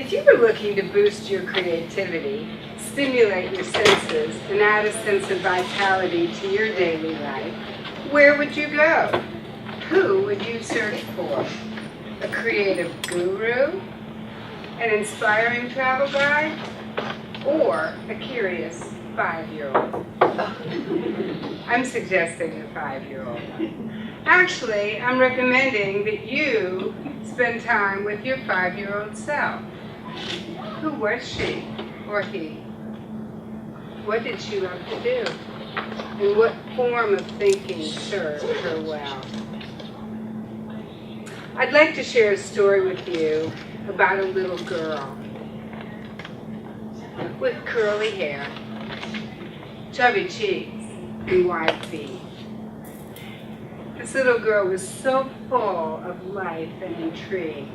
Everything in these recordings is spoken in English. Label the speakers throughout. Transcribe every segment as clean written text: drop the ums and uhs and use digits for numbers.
Speaker 1: If you were looking to boost your creativity, stimulate your senses, and add a sense of vitality to your daily life, where would you go? Who would you search for? A creative guru? An inspiring travel guide? Or a curious 5-year-old? I'm suggesting a 5-year-old. Actually, I'm recommending that you spend time with your 5-year-old self. Who was she or he? What did she love to do? And what form of thinking served her well? I'd like to share a story with you about a little girl with curly hair, chubby cheeks, and wide feet. This little girl was so full of life and intrigue,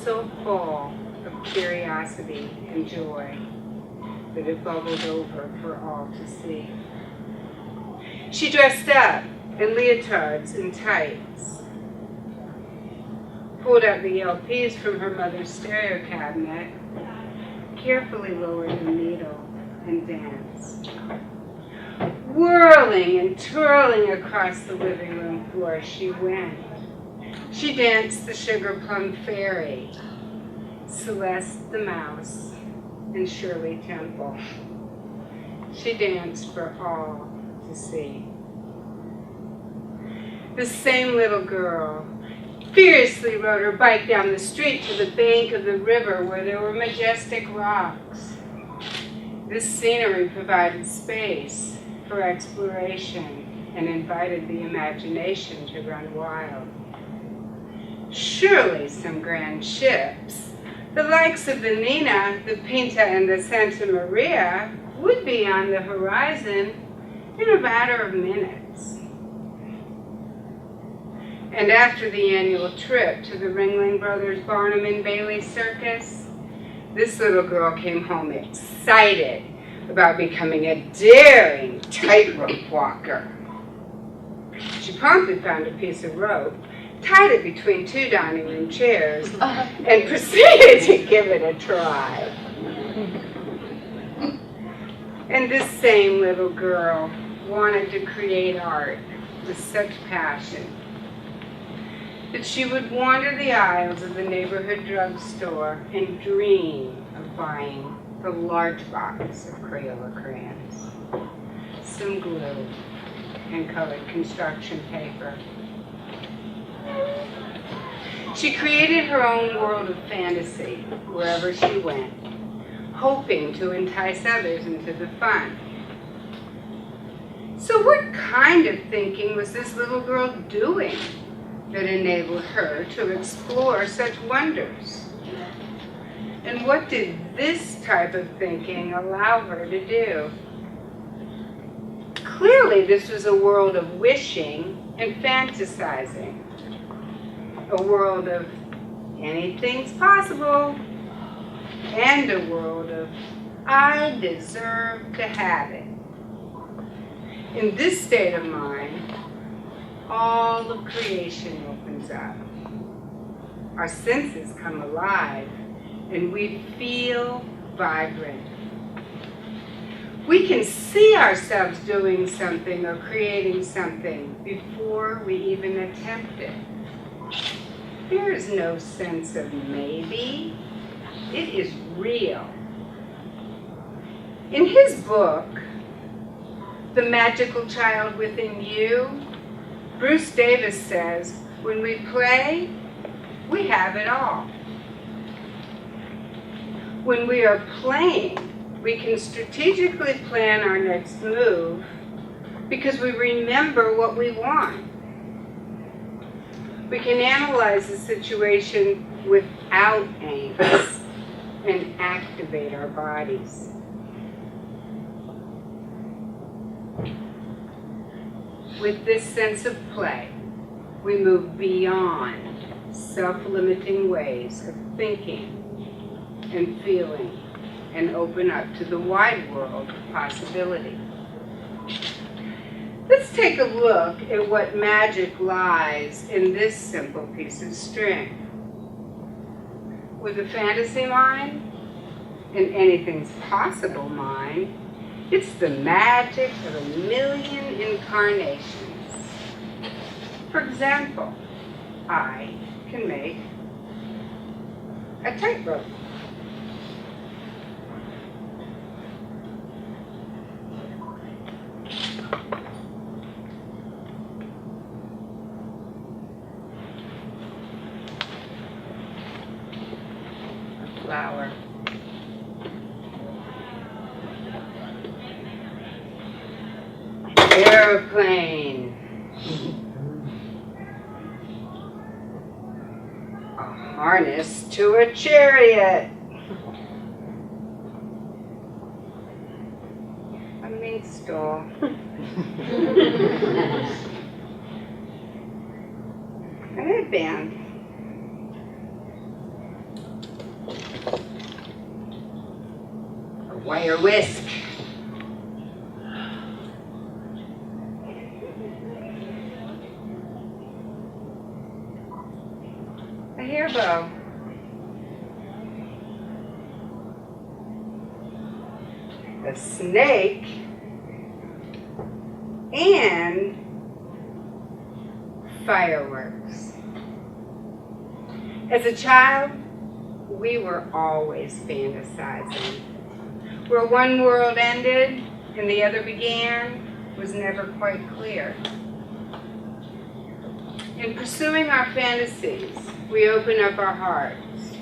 Speaker 1: so full of curiosity and joy, that it bubbled over for all to see. She dressed up in leotards and tights, pulled out the LPs from her mother's stereo cabinet, carefully lowered the needle, and danced. Whirling and twirling across the living room floor she went. She danced the Sugar Plum Fairy, Celeste the Mouse, and Shirley Temple. She danced for all to see. The same little girl fiercely rode her bike down the street to the bank of the river where there were majestic rocks. This scenery provided space for exploration and invited the imagination to run wild. Surely some grand ships, the likes of the Nina, the Pinta, and the Santa Maria, would be on the horizon in a matter of minutes. And after the annual trip to the Ringling Brothers Barnum and Bailey Circus, this little girl came home excited about becoming a daring tightrope walker. She promptly found a piece of rope, tied it between 2 dining room chairs, and proceeded to give it a try. And this same little girl wanted to create art with such passion that she would wander the aisles of the neighborhood drugstore and dream of buying the large box of Crayola crayons, some glue, and colored construction paper. She created her own world of fantasy wherever she went, hoping to entice others into the fun. So what kind of thinking was this little girl doing that enabled her to explore such wonders? And what did this type of thinking allow her to do? Clearly, this was a world of wishing and fantasizing, a world of anything's possible, and a world of I deserve to have it. In this state of mind, all of creation opens up. Our senses come alive, and we feel vibrant. We can see ourselves doing something or creating something before we even attempt it. There is no sense of maybe. It is real. In his book, The Magical Child Within You, Bruce Davis says, when we play, we have it all. When we are playing, we can strategically plan our next move because we remember what we want. We can analyze the situation without angst and activate our bodies. With this sense of play, we move beyond self-limiting ways of thinking and feeling and open up to the wide world of possibility. Let's take a look at what magic lies in this simple piece of string. With a fantasy mind, an anything's possible mind, it's the magic of a million incarnations. For example, I can make a tightrope. A flower. Airplane. A harness to a chariot. A minstrel. A headband. A wire whisk. A hair bow. A snake. And fireworks. As a child, we were always fantasizing. Where one world ended and the other began was never quite clear. In pursuing our fantasies, we open up our hearts.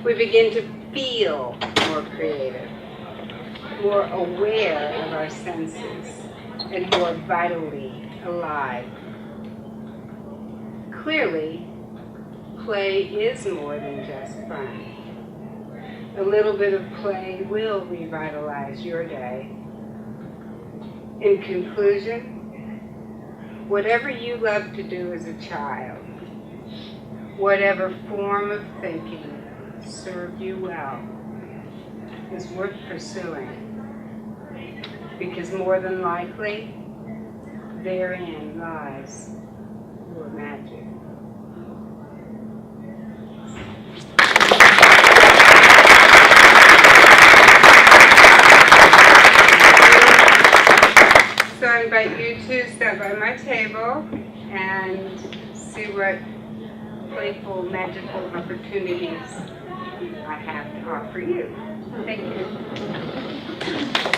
Speaker 1: We begin to feel more creative, more aware of our senses, and more vitally alive. Clearly, play is more than just fun. A little bit of play will revitalize your day. In conclusion, whatever you loved to do as a child, whatever form of thinking served you well, is worth pursuing. Because more than likely, therein lies your magic. So I invite you to stop by my table and see what playful, magical opportunities I have to offer you. Thank you.